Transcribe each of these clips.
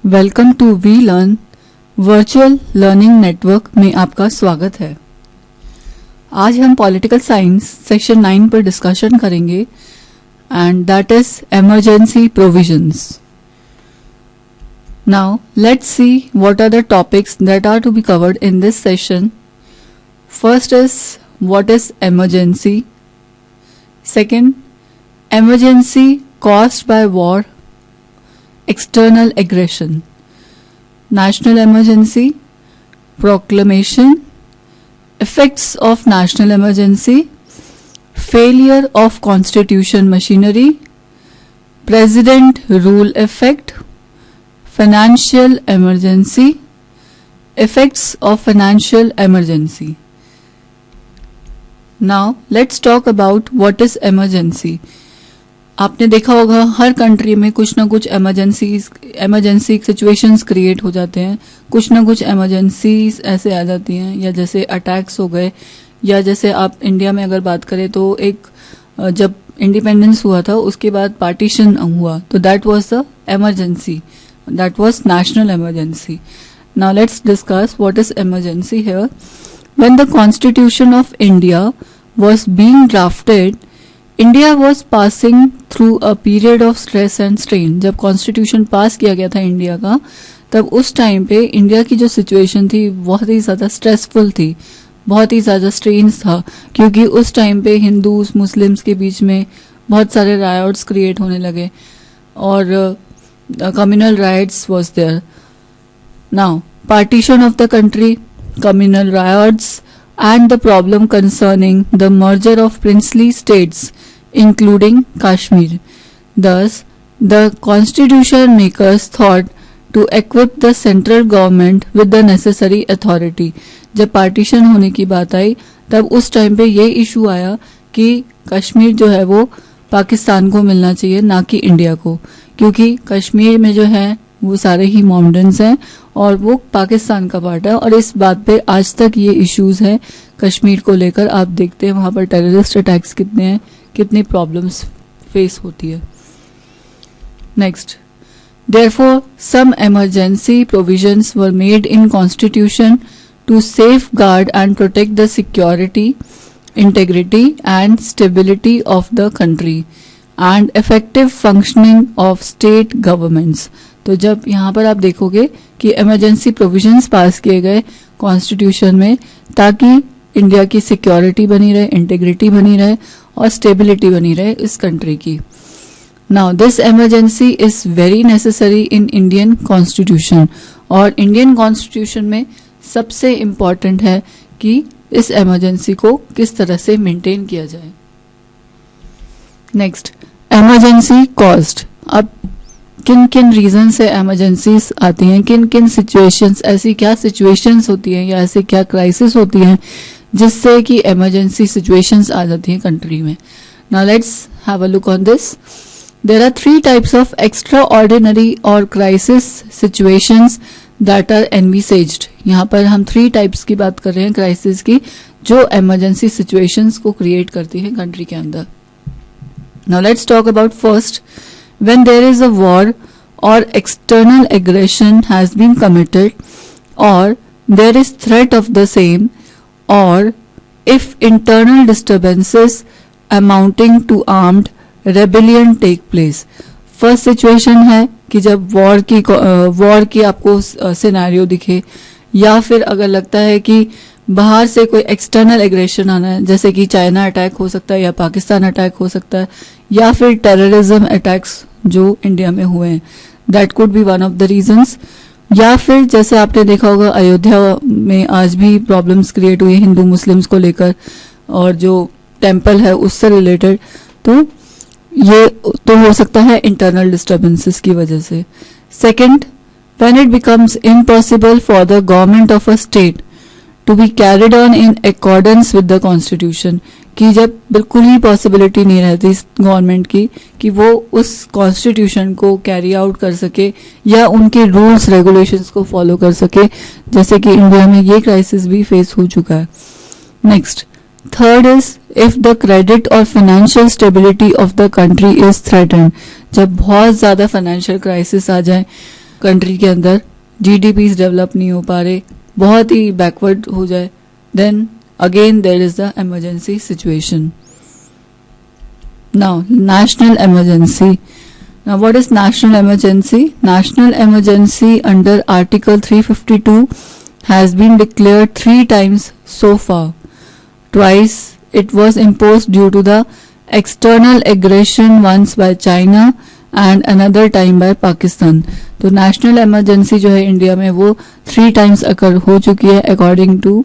Welcome to we learn virtual learning network में आपका स्वागत है। आज हम पॉलिटिकल साइंस सेक्शन 9 पर डिस्कशन करेंगे and that is emergency provisions. Now let's see what are the topics that are to be covered in this session. First is what is emergency, second emergency caused by war, external aggression, national emergency, proclamation, effects of national emergency, failure of constitution machinery, president rule effect, financial emergency, effects of financial emergency. Now let's talk about what is emergency. आपने देखा होगा हर country में कुछ ना कुछ emergency situations create हो जाते हैं, कुछ ना कुछ इमरजेंसीज ऐसे आ जाती हैं, या जैसे अटैक्स हो गए, या जैसे आप इंडिया में अगर बात करें तो एक जब इंडिपेंडेंस हुआ था उसके बाद पार्टीशन हुआ तो that was the emergency, that was national emergency. Now let's discuss what is emergency here. When the constitution of India was being drafted, India was passing through a period of stress and strain. जब constitution पास किया गया था India का, तब उस time पे India की जो सिचुएशन थी बहुत ही ज़्यादा स्ट्रेसफुल थी, बहुत ही ज़्यादा स्ट्रेन्स था, क्योंकि उस टाइम पे हिंदूज मुस्लिम्स के बीच में बहुत सारे रायट्स क्रिएट होने लगे और communal riots was there. Now partition of the country, communal riots, and the problem concerning the merger of princely states including Kashmir. Thus, the constitution makers thought to equip the central government with the necessary authority. जब partition होने की बात आई तब उस time पे ये issue आया कि कश्मीर जो है वो पाकिस्तान को मिलना चाहिए, ना कि इंडिया को, क्योंकि कश्मीर में जो है वो सारे ही मॉमडन्स हैं और वो पाकिस्तान का पार्ट है, और इस बात पे आज तक ये इश्यूज हैं कश्मीर को लेकर। आप देखते हैं वहाँ पर टेररिस्ट अटैक्स कितने हैं, कितनी प्रॉब्लम्स फेस होती है। Next, therefore some emergency provisions were made in constitution to safeguard and protect the security, integrity and stability of the country and effective functioning of state governments. तो जब यहाँ पर आप देखोगे कि इमरजेंसी प्रोविजंस पास किए गए कॉन्स्टिट्यूशन में ताकि इंडिया की सिक्योरिटी बनी रहे, इंटीग्रिटी बनी रहे और स्टेबिलिटी बनी रहे इस कंट्री की। Now this emergency is very necessary in Indian constitution, और इंडियन कॉन्स्टिट्यूशन में सबसे इम्पॉर्टेंट है कि इस इमरजेंसी को किस तरह से मेंटेन किया जाए। Next, emergency caused. अब किन किन रीजन से इमरजेंसीज आती हैं, किन किन सिचुएशंस, ऐसी क्या सिचुएशंस होती हैं या ऐसे क्या क्राइसिस होती हैं जिससे कि इमरजेंसी सिचुएशंस आ जाती हैं कंट्री में। Now let's have a look on this. There are 3 types of extraordinary और crisis situations that are envisaged. यहाँ पर हम 3 टाइप्स की बात कर रहे हैं क्राइसिस की, जो इमरजेंसी सिचुएशंस को क्रिएट करती हैं कंट्री के अंदर। Now let's talk about first, when there is a war or external aggression has been committed, or there is threat of the same, or if internal disturbances amounting to armed rebellion take place. First situation है कि जब war की आपको scenario दिखे, या फिर अगर लगता है कि बाहर से कोई एक्सटर्नल एग्रेशन आना है, जैसे कि चाइना अटैक हो सकता है या पाकिस्तान अटैक हो सकता है, या फिर टेररिज्म अटैक्स जो इंडिया में हुए हैं, that could be one of the reasons. या फिर जैसे आपने देखा होगा अयोध्या में आज भी प्रॉब्लम्स क्रिएट हुई हिंदू मुस्लिम्स को लेकर, और जो टेम्पल है उससे रिलेटेड, तो ये तो हो सकता है इंटरनल डिस्टर्बेंसेस की वजह से। Second, when it becomes impossible for the government of a state to be carried on in accordance with the constitution, कि जब बिल्कुल ही पॉसिबिलिटी नहीं रहती इस गवर्नमेंट की कि वो उस कॉन्स्टिट्यूशन को कैरी आउट कर सके या उनके रूल्स रेगुलेशंस को फॉलो कर सके, जैसे कि इंडिया में ये क्राइसिस भी फेस हो चुका है। Next, third is if the credit और financial stability of the country is threatened. जब बहुत ज्यादा फाइनेंशियल क्राइसिस आ जाए कंट्री के अंदर जीडीपीज डेवलप नहीं हो पा रहे, बहुत ही बैकवर्ड हो जाए, then again there is the emergency situation. Now national emergency. Now what is national emergency? National emergency under Article 352 has been declared 3 times so far. Twice it was imposed due to the external aggression, once by China and another time by Pakistan. तो national emergency जो है India में वो 3 times अकर हो चुकी है according to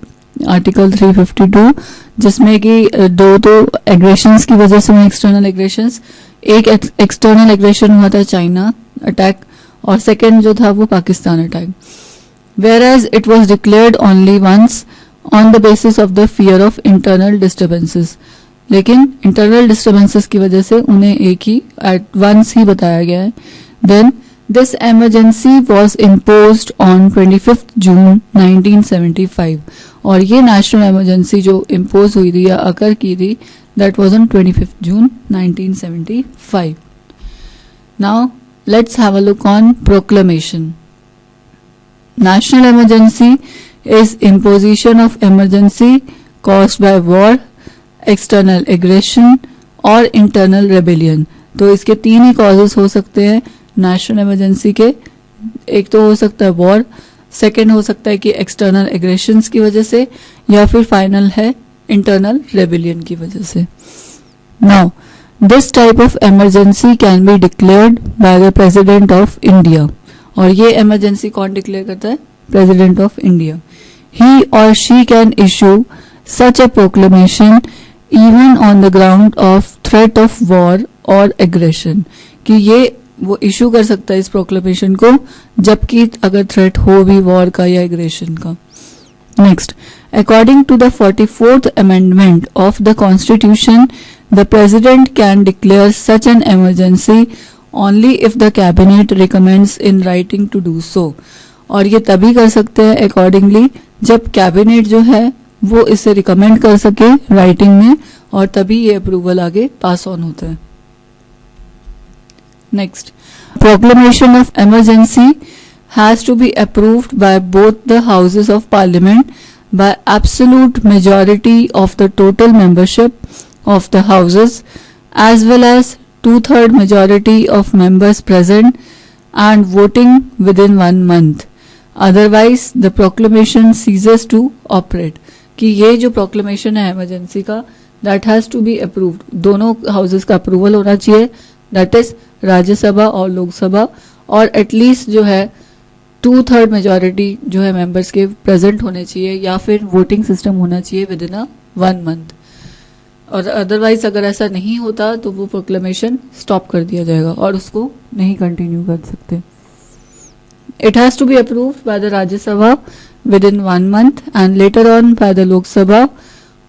article 352, जिसमें कि दो तो एग्रेशंस की वजह से एक्सटर्नल एग्रेशंस, एक एक्सटर्नल एग्रेशन हुआ था चाइना अटैक और सेकेंड जो था वो Pakistan attack. whereas it was declared only once on the basis of the fear of internal disturbances. लेकिन internal disturbances की वजह से उन्हें एक ही at once ही बताया गया है. Then this emergency was imposed on 25th June 1975 और ये national emergency जो impose हुई थी या अकर की थी that was on 25th June 1975. Now let's have a look on proclamation. National emergency is imposition of emergency caused by war, external aggression और internal rebellion. तो इसके 3 ही causes हो सकते हैं नेशनल इमरजेंसी के. एक तो हो सकता है वॉर, सेकेंड हो सकता है कि एक्सटर्नल एग्रेशंस की वजह से, या फिर फाइनल है इंटरनल रेबेलियन की वजह से. Now this type of emergency can be declared by the president of India. और ये इमरजेंसी कौन डिक्लेयर करता है? President of India. ही और she can issue such a proclamation even on the ground of threat of war और aggression. कि ये वो इशू कर सकता है इस प्रोक्लेमेशन को जबकि अगर थ्रेट हो भी वॉर का या एग्रेशन का. Next, according to the 44th amendment of the Constitution, the President can declare such an emergency only if the cabinet recommends in writing to do so. और ये तभी कर सकते हैं अकॉर्डिंगली जब कैबिनेट जो है वो इसे रिकमेंड कर सके राइटिंग में, और तभी ये अप्रूवल आगे पास ऑन होता है. Next, proclamation of emergency has to be approved by both the houses of parliament by absolute majority of the total membership of the houses as well as 2/3 majority of members present and voting within 1 month. Otherwise the proclamation ceases to operate. कि ये जो proclamation है emergency का that has to be approved. दोनों houses का approval होना चाहिए, that is Rajya Sabha और लोकसभा, और एटलीस्ट जो है 2/3 मेजोरिटी जो है मेंबर्स के प्रेजेंट होने चाहिए या फिर वोटिंग सिस्टम होना चाहिए विद इन 1 मंथ. और अदरवाइज अगर ऐसा नहीं होता तो वो प्रोक्लेमेशन स्टॉप कर दिया जाएगा और उसको नहीं कंटिन्यू कर सकते. It has to be approved by the Rajya Sabha with in 1 month and later on by the Lok Sabha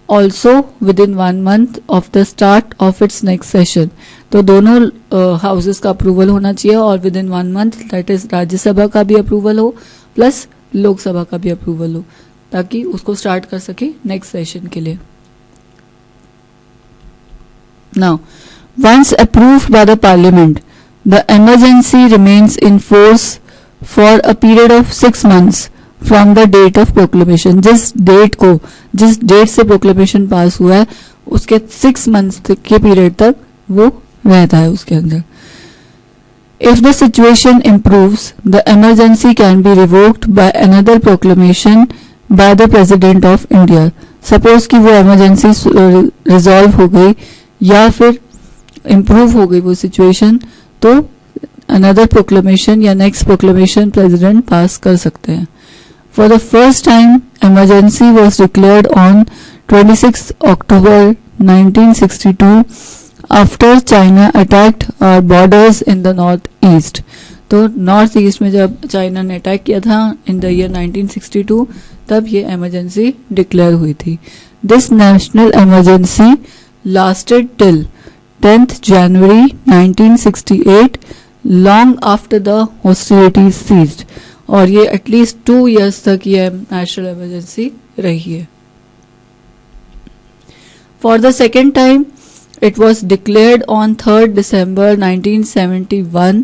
also within 1 month of the start of its next session. तो दोनों हाउसेस का अप्रूवल होना चाहिए और with in 1 month, that is Rajya Sabha का भी approval हो plus Lok Sabha का भी अप्रूवल हो ताकि उसको स्टार्ट कर सके नेक्स्ट सेशन के लिए. Now, once approved by the parliament, the emergency remains in force for a period of 6 months from the date of proclamation. जिस डेट से प्रोक्लेमेशन पास हुआ है उसके 6 मंथ्स के पीरियड तक वो रहता है उसके अंदर. If the situation improves the emergency can be revoked by another proclamation by the president of India. Suppose कि वो इमरजेंसी रिजॉल्व हो गई या फिर इम्प्रूव हो गई वो सिचुएशन, तो अनदर प्रोक्लेमेशन या नेक्स्ट प्रोक्लेमेशन प्रेसिडेंट पास कर सकते हैं. For the first time, emergency was declared on 26 October 1962 after China attacked our borders in the northeast. तो नॉर्थ ईस्ट में जब चाइना ने अटैक किया था इन द ईयर 1962 तब ये इमरजेंसी डिक्लेयर हुई थी. This national emergency lasted till 10th January 1968 long after the hostilities ceased. और ये एटलीस्ट 2 years तक ये नेशनल इमरजेंसी रही है. For the second time it was declared on 3rd December 1971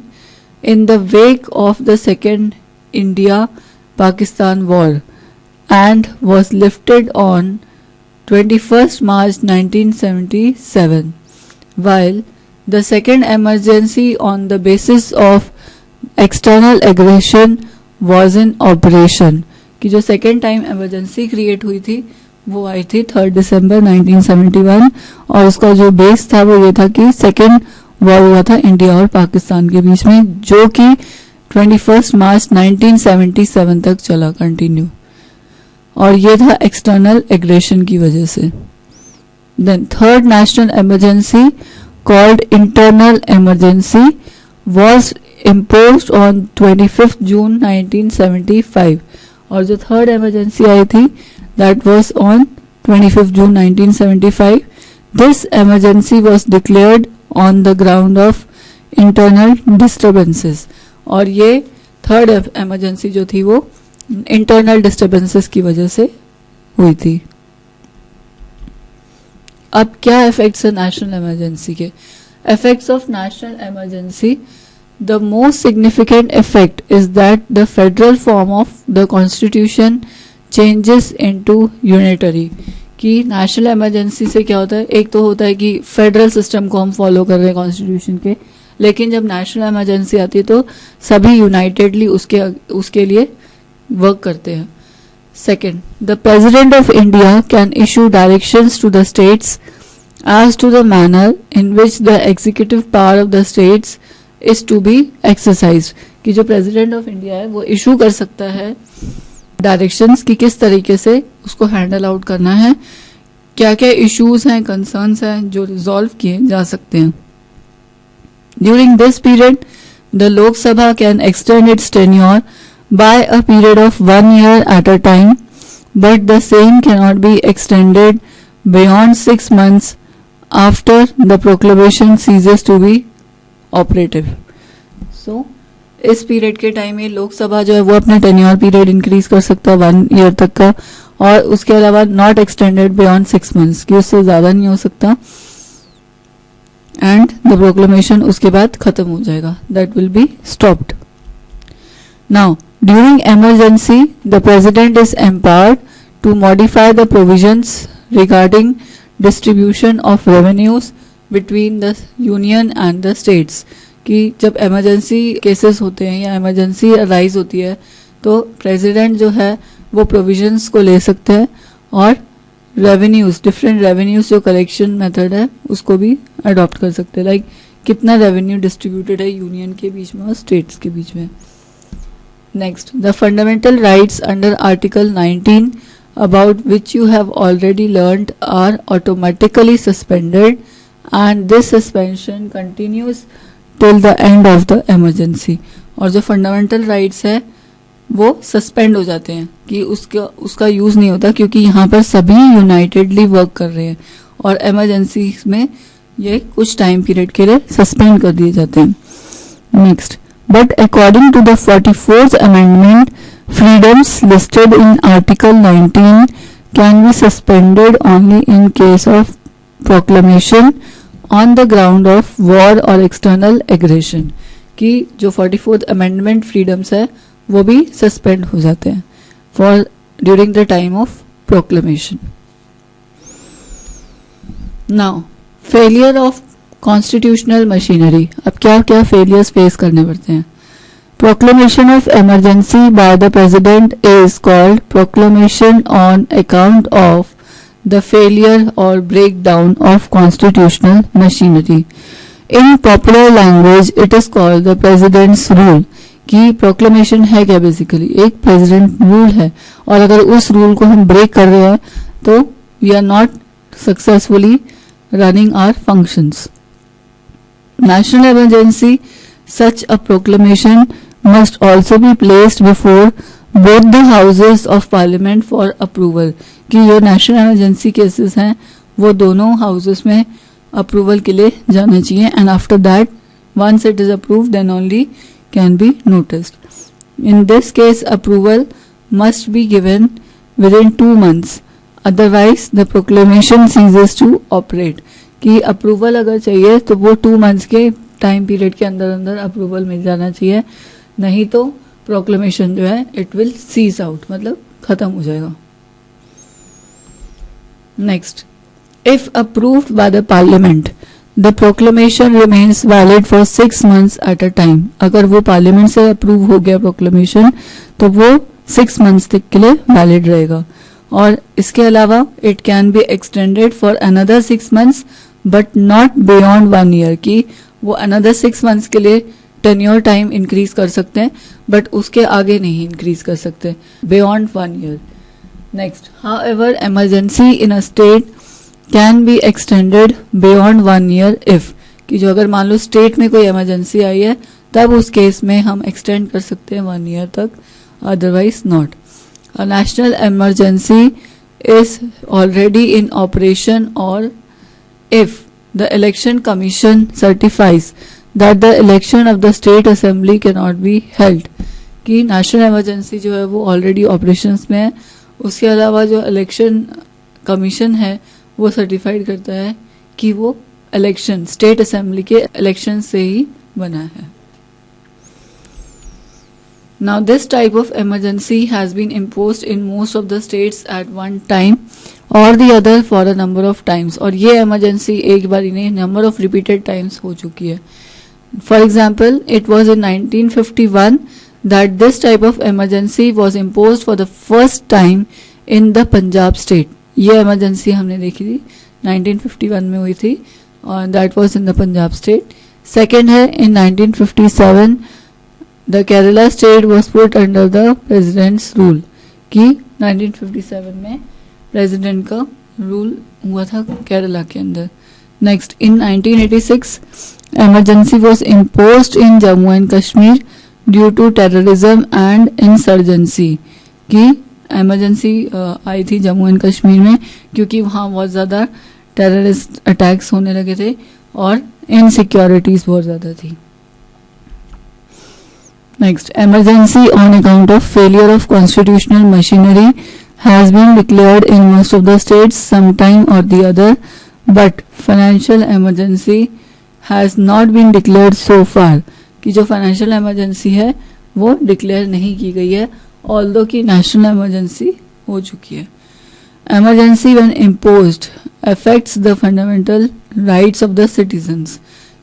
in the wake of the Second India-Pakistan War and was lifted on 21st March 1977, while the second emergency on the basis of external aggression was in operation. कि जो second time emergency create हुई थी वो आई थी 3 दिसंबर 1971 और उसका जो base था वो ये था कि सेकेंड वॉर हुआ था इंडिया और पाकिस्तान के बीच में, जो कि 21 मार्च 1977 तक चला कंटिन्यू, और ये था एक्सटर्नल एग्रेशन की वजह से. Then third national emergency called internal emergency was imposed on 25th June 1975, और जो थर्ड इमरजेंसी आई थी that was on 25th June 1975. This emergency was declared on the ground of internal disturbances, और ये third emergency जो थी वो internal disturbances की वजह से हुई थी. अब क्या इफेक्ट्स है नेशनल इमरजेंसी के? Effects of national emergency. The most significant effect is that the federal form of the constitution changes into unitary. कि नेशनल इमरजेंसी से क्या होता है, एक तो होता है कि फेडरल सिस्टम को हम फॉलो कर रहे हैं कॉन्स्टिट्यूशन के, लेकिन जब नेशनल इमरजेंसी आती है तो सभी यूनाइटेडली उसके लिए वर्क करते हैं. Second, the president of India can issue directions to the states as to the manner in which the executive power of the states is to be exercised. कि जो प्रेसिडेंट ऑफ इंडिया है वो issue कर सकता है directions कि किस तरीके से उसको हैंडल आउट करना है, क्या क्या इश्यूज हैं, कंसर्न्स हैं जो रिजॉल्व किए जा सकते हैं. During this period the Lok Sabha can extend its tenure by a period of 1 year at a time, but the same cannot be extended beyond 6 months after the proclamation ceases to be operative. So इस period के time में लोकसभा जो है वो अपना tenure period increase कर सकता है 1 year तक का, और उसके अलावा नॉट एक्सटेंडेड बियॉन्ड 6 months, कि उससे ज्यादा नहीं हो सकता, एंड द प्रोक्लेमेशन उसके बाद खत्म हो जाएगा, that will be stopped. Now during emergency the president is empowered to modify the provisions regarding distribution of revenues between the union and the states. कि जब इमरजेंसी केसेस होते हैं या इमरजेंसी अराइज होती है तो प्रेसिडेंट जो है वो प्रोविजंस को ले सकते हैं और रेवेन्यूज, डिफरेंट रेवेन्यूज जो कलेक्शन मेथड है उसको भी अडॉप्ट कर सकते हैं. लाइक कितना रेवेन्यू डिस्ट्रीब्यूटेड है यूनियन के बीच में और स्टेट्स के बीच में. Next, the fundamental rights under article 19 about which you have already learned are automatically suspended, and this suspension continues till the end of the emergency. और जो फंडामेंटल राइट्स है वो सस्पेंड हो जाते हैं कि उसका यूज नहीं होता, क्योंकि यहाँ पर सभी यूनाइटेडली वर्क कर रहे हैं और इमरजेंसी में ये कुछ टाइम पीरियड के लिए सस्पेंड कर दिए जाते हैं. Next, but according to the 44th amendment, freedoms listed in Article 19 can be suspended only in case of proclamation on the ground of war or external aggression. कि जो 44th amendment freedoms है वो भी suspend हो जाते हैं for during the time of proclamation. Now failure of constitutional machinery. अब क्या क्या फेलियर्स फेस करने पड़ते हैं? Proclamation of emergency by the President is called proclamation on account of the failure or breakdown of constitutional machinery. In popular language, it is called the President's Rule. कि proclamation है क्या basically? एक President rule है, और अगर उस rule को हम break कर रहे हैं तो we are not successfully running our functions. National emergency, such a proclamation must also be placed before both the houses of parliament for approval. कि जो नेशनल इमरजेंसी केसेस हैं वो दोनों हाउसेस में अप्रूवल के लिए जाना चाहिए, and after that once it is approved then only can be noticed. In this case approval must be given within 2 months, otherwise the proclamation ceases to operate. कि approval अगर चाहिए तो वो 2 months के टाइम पीरियड के अंदर अंदर approval मिल जाना चाहिए, नहीं तो प्रोक्लेमेशन जो है इट विल सीज आउट, मतलब खत्म हो जाएगा। Next, if approved by the parliament the proclamation remains valid for 6 months at a time. अगर वो पार्लियामेंट से अप्रूव हो गया प्रोक्लेमेशन तो वो 6 months तक के लिए वैलिड रहेगा। और इसके अलावा it can be extended for another 6 months but not beyond 1 year, कि वो अनदर 6 months के लिए टेन्योर टाइम इंक्रीज कर सकते हैं बट उसके आगे नहीं इंक्रीज कर सकते beyond 1 year। Next, however emergency in a state can be extended beyond 1 year if, कि जो अगर मान लो स्टेट में कोई इमरजेंसी आई है तब उस केस में हम एक्सटेंड कर सकते हैं 1 year तक, otherwise not. A national emergency is already in operation और if the election commission certifies that the election of the state assembly can not be held, कि नेशनल इमरजेंसी जो है वो ऑलरेडी ऑपरेशंस में है, उसके अलावा जो इलेक्शन कमीशन है वो सर्टिफाइड करता है कि वो इलेक्शन स्टेट असेंबली के इलेक्शन से ही बना है। Now this type of emergency has been imposed in most of the states at one time or the other for a number of times, और ये emergency एक बार ही नहीं number of repeated times हो चुकी है। For example, it was in 1951 that this type of emergency was imposed for the first time in the Punjab state। ये emergency हमने देखी थी 1951 में हुई थी और that was in the Punjab state। Second है in 1957 the Kerala state was put under the president's rule, कि 1957 में president का rule हुआ था केरला के अंदर। Next, in 1986 emergency was imposed in Jammu and Kashmir due to terrorism and insurgency, कि emergency आई थी जम्मू एंड कश्मीर में क्योंकि वहाँ बहुत ज़्यादा टेररिस्ट अटैक्स होने लगे थे और इनसिक्योरिटीज बहुत ज़्यादा थी। Next, emergency on account of failure of constitutional machinery has been declared in most of the states sometime or the other, but financial emergency has not been declared so far, कि जो financial emergency है वो declare नहीं की गई है although कि national emergency हो चुकी है। Emergency when imposed affects the fundamental rights of the citizens,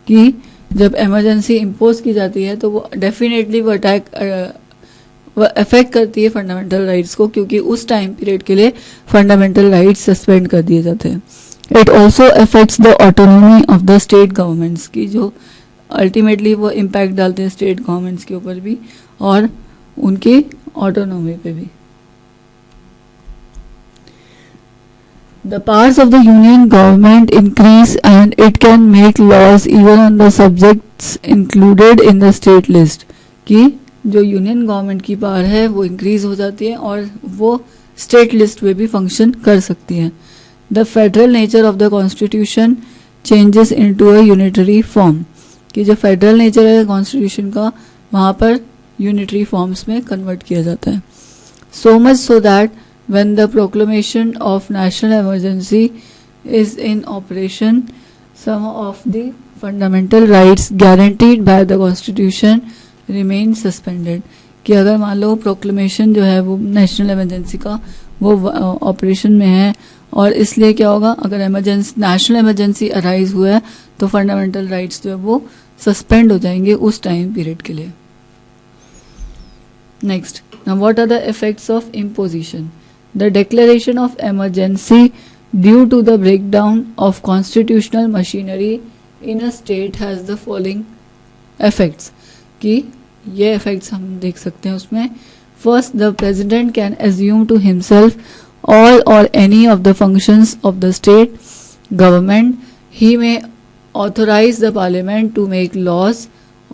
कि जब इमरजेंसी इम्पोज की जाती है तो वो डेफिनेटली वो अफेक्ट करती है फंडामेंटल राइट्स को, क्योंकि उस टाइम पीरियड के लिए फंडामेंटल राइट्स सस्पेंड कर दिए जाते हैं। It also affects the autonomy of the state governments, की जो अल्टीमेटली वो इम्पैक्ट डालते हैं स्टेट गवर्नमेंट्स के ऊपर भी और उनकी ऑटोनॉमी पे भी। The powers of the union government increase and it can make laws even on the subjects included in the state list, कि जो यूनियन गवर्नमेंट की पावर है वो इंक्रीज हो जाती है और वो स्टेट लिस्ट में भी फंक्शन कर सकती है। The federal nature of the constitution changes into a unitary form, कि जो फेडरल नेचर है कॉन्स्टिट्यूशन का वहाँ पर यूनिटरी फॉर्म्स में कन्वर्ट किया जाता है। So much so that when the proclamation of national emergency is in operation, some of the fundamental rights guaranteed by the constitution remain suspended, कि अगर मान लो प्रोक्लेमेशन जो है वो नेशनल इमरजेंसी का वो ऑपरेशन में है और इसलिए क्या होगा, अगर इमरजेंसी नेशनल इमरजेंसी अराइज हुआ है तो फंडामेंटल राइट्स जो है वो सस्पेंड हो जाएंगे उस टाइम पीरियड के लिए। Next, now what are the effects of imposition. The declaration of emergency due to the breakdown of constitutional machinery in a state has the following effects, कि ये effects हम देख सकते हैं उसमें। First, the president can assume to himself all or any of the functions of the state government. He may authorize the parliament to make laws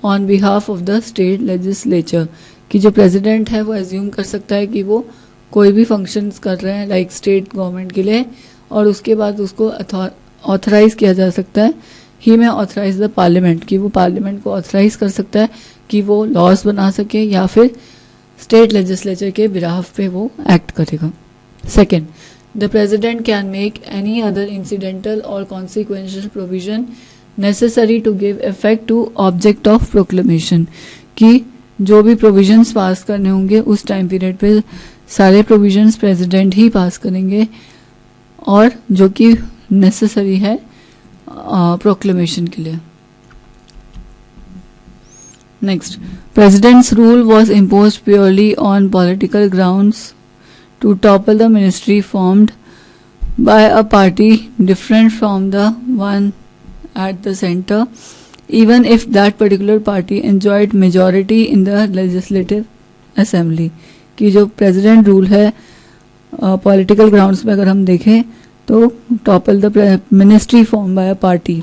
on behalf of the state legislature, कि जो president है वो assume कर सकता है कि वो कोई भी फंक्शंस कर रहे हैं लाइक स्टेट गवर्नमेंट के लिए और उसके बाद उसको ऑथराइज किया जा सकता है। ही में ऑथराइज द पार्लियामेंट, कि वो पार्लियामेंट को ऑथराइज कर सकता है कि वो लॉज बना सके या फिर स्टेट लेजिस्लेचर के बिहाफ पे वो एक्ट करेगा। Second, the president can make any other incidental और consequential provision necessary to give effect to object of proclamation, कि जो भी प्रोविजंस पास करने होंगे उस टाइम पीरियड पे सारे प्रोविजंस प्रेसिडेंट ही पास करेंगे और जो कि नेसेसरी है प्रोक्लेमेशन के लिए. Next, president's rule was imposed purely on political grounds to topple the ministry formed by a party different from the one at the center, even if that particular party enjoyed majority in the legislative assembly. कि जो president rule है political grounds में अगर हम देखें तो topple the ministry form by a party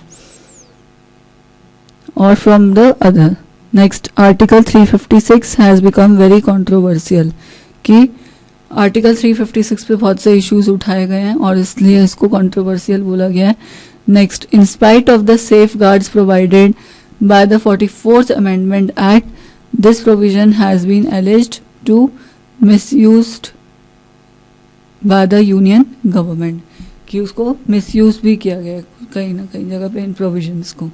और from the other. Next, article 356 has become very controversial, कि आर्टिकल 356 पे बहुत से इश्यूज उठाए गए हैं और इसलिए इसको कंट्रोवर्शियल बोला गया है. Next, in spite of the safeguards provided by the 44th amendment act, this provision has been alleged to misused by the union government, कि उसको मिसयूज भी किया गया कहीं ना कहीं जगह पे इन प्रोविजंस को.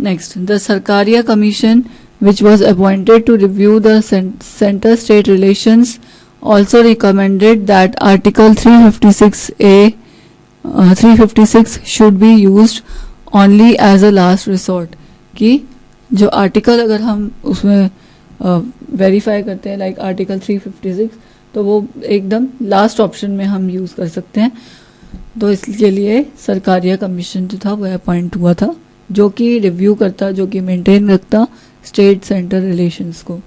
Next, the Sarkaria commission which was appointed to review the center-state relations, also recommended that Article 356 should be used only as a last resort. कि जो आर्टिकल अगर हम उसमें वेरीफाई करते हैं लाइक आर्टिकल 356, तो वो एकदम लास्ट ऑप्शन में हम यूज़ कर सकते हैं. तो इसके लिए सरकारिया कमीशन जो था वो अपॉइंट हुआ था, जो कि रिव्यू करता, जो कि मेंटेन रखता स्टेट सेंटर रिलेशंस को.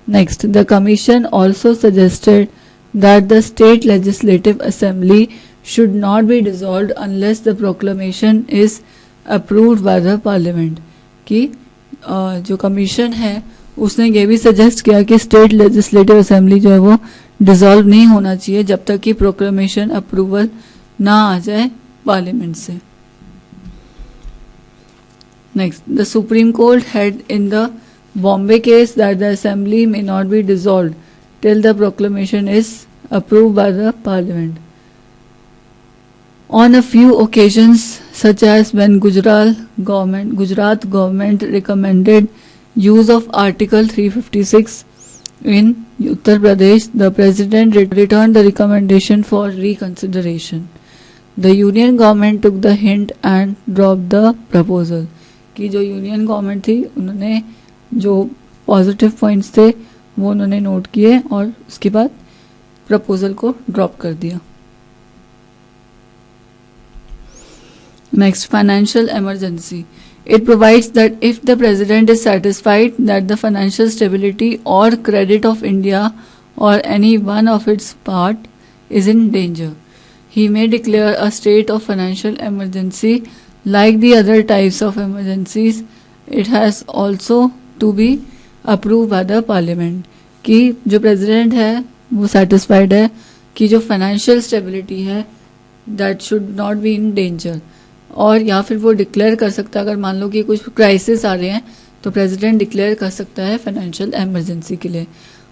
Next, the commission also suggested that the state legislative assembly should not be dissolved unless the proclamation is approved by the parliament. कि जो कमीशन है उसने ये भी सजेस्ट किया कि स्टेट लेजिस्लेटिव असेंबली जो है वो डिसॉल्व नहीं होना चाहिए जब तक कि प्रोक्लेमेशन अप्रूवल ना आ जाए पार्लियामेंट से. Next, the Supreme Court held in the Bombay case that the Assembly may not be dissolved till the proclamation is approved by the Parliament. On a few occasions, such as when Gujarat government recommended use of Article 356 in Uttar Pradesh, the President returned the recommendation for reconsideration. The Union government took the hint and dropped the proposal. कि जो union government थी उन्होंने जो positive points थे वो उन्होंने note किए और उसके बाद प्रपोजल को ड्रॉप कर दिया. Next, financial emergency. It provides that if the president is satisfied that the financial stability और क्रेडिट ऑफ इंडिया और any one of its part is in danger, he may declare a state of financial emergency. Like the other types of emergencies, it has also to be approved by the parliament. कि जो president है वो satisfied है कि जो financial stability है that should not be in danger, और या फिर वो डिक्लेयर कर सकता है अगर मान लो कि कुछ क्राइसिस आ रहे हैं तो प्रेसिडेंट डिक्लेयर कर सकता है फाइनेंशियल इमरजेंसी के लिए.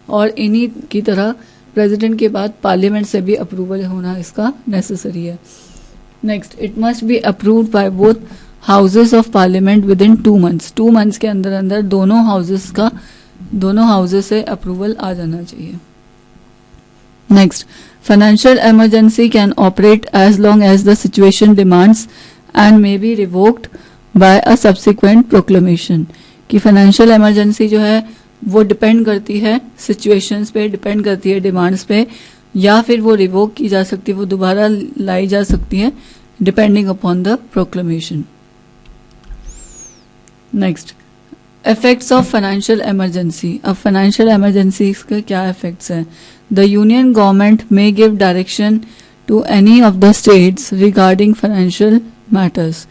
और इन्हीं की तरह प्रेसिडेंट के बाद पार्लियामेंट से भी अप्रूवल होना इसका नेसेसरी है. Next, it must be approved by both houses of parliament with in 2 months. 2 months के अंदर अंदर दोनों हाउसेस से अप्रूवल आ जाना चाहिए. Next, financial emergency can operate as long as the situation demands and may be revoked by a subsequent proclamation. कि financial emergency जो है वो डिपेंड करती है सिचुएशंस पे, डिपेंड करती है डिमांड्स पे, या फिर वो रिवोक की जा सकती है, वो दोबारा लाई जा सकती है depending upon the proclamation. Next, effects of financial emergency. अब फाइनेंशियल इमरजेंसी के क्या इफेक्ट्स हैं? The union government may give direction to any of the states regarding financial matters.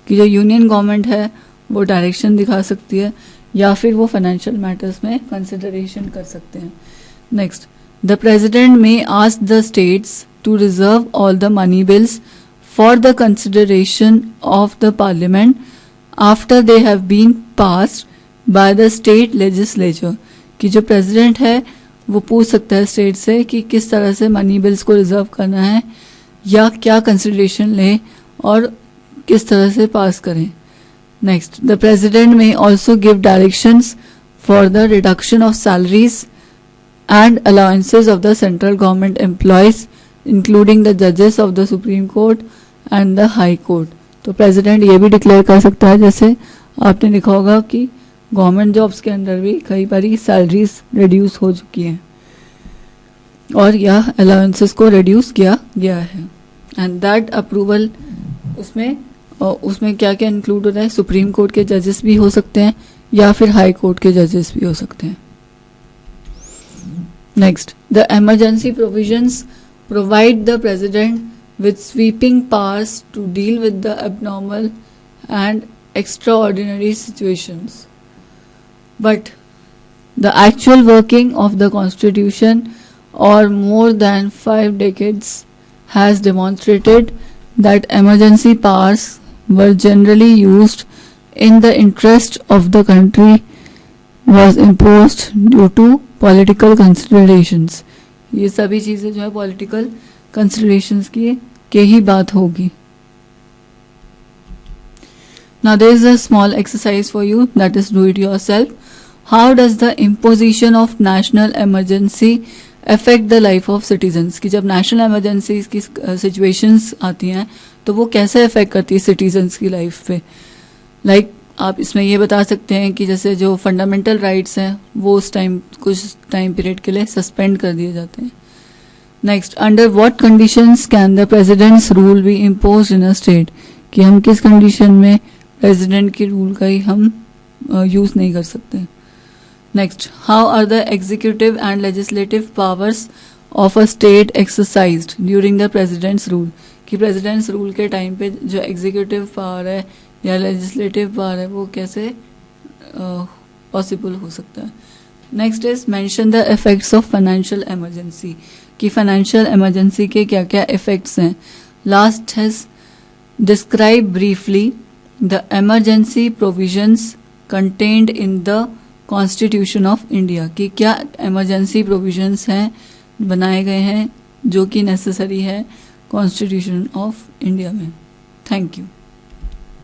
कि जो यूनियन गवर्नमेंट है वो डायरेक्शन दिखा सकती है या फिर वो फाइनेंशियल मैटर्स में कंसिडरेशन कर सकते हैं. Next, the president may ask the states to reserve all the money bills for the consideration of the parliament after they have been passed by the state legislature. कि जो president है वो पूछ सकता है स्टेट से कि किस तरह से मनी बिल्स को रिजर्व करना है या क्या कंसिडरेशन ले, और किस तरह से पास करें. नेक्स्ट, द प्रेसिडेंट में also give directions for the reduction of salaries and allowances of the central government employees including the judges of the Supreme Court and the High Court. तो प्रेसिडेंट ये भी डिक्लेयर कर सकता है, जैसे आपने देखा होगा कि गवर्नमेंट जॉब्स के अंदर भी कई बारी सैलरीज रिड्यूस हो चुकी हैं और या अलाउंसेस को रिड्यूस किया गया है. एंड दैट अप्रूवल उसमें क्या क्या इंक्लूड होता है, सुप्रीम कोर्ट के जजेस भी हो सकते हैं या फिर हाई कोर्ट के जजेस भी हो सकते हैं. Next, the emergency provisions provide the president with sweeping powers to deal with the abnormal and extraordinary situations. But the actual working of the Constitution or more than 5 decades has demonstrated that emergency powers were generally used in the interest of the country was imposed due to political considerations. ये सभी चीजें जो है political considerations के ही बात होगी. Now there is a small exercise for you, that is do it yourself. How does the imposition of national emergency affect the life of citizens? कि जब national emergency की situations आती हैं तो वो कैसे affect करती है citizens की life पे. Like आप इसमें ये बता सकते हैं कि जैसे जो फंडामेंटल राइट्स हैं वो उस टाइम कुछ टाइम पीरियड के लिए सस्पेंड कर दिए जाते हैं. Next, under what conditions can the president's rule B imposed in a state, कि हम किस कंडीशन में प्रेसिडेंट के रूल का ही हम यूज नहीं कर सकते. Next, how are the executive and legislative powers of a state exercised during the president's rule, कि प्रेसिडेंट्स रूल के टाइम पे जो एग्जीक्यूटिव पावर है या लेजिस्लेटिव पावर है वो कैसे पॉसिबल हो सकता है. Next is mention the effects of financial emergency, कि फाइनेंशियल इमरजेंसी के क्या क्या इफेक्ट्स हैं. Last has describe briefly the emergency provisions contained in the constitution of India, कि क्या इमरजेंसी प्रोविजंस हैं बनाए गए हैं जो कि नेसेसरी है कॉन्स्टिट्यूशन ऑफ इंडिया में. Thank you.